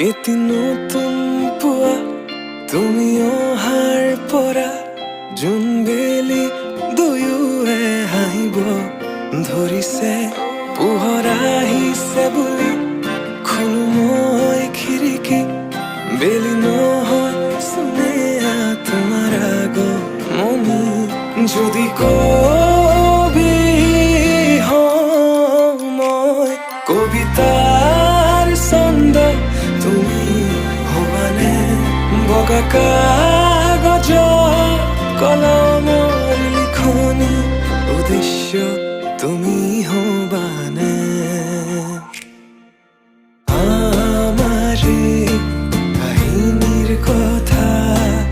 এটি নতুন পুৱা তুমি অহাৰ পৰা জোনবেলি দুয়োৱে হাঁহিব ধৰিছে। পোহৰ আহিছে বুলি খোলো মই খিৰিকী, বেলি নহয় চুনেয়া তোমাৰ আগমনি। যদি কবি হওঁ মই কবিতাৰ ছন্দ, তুমি হবানে বগা কাগজ কলমৰ লিখনি, উদ্দেশ্য তুমি হবানে?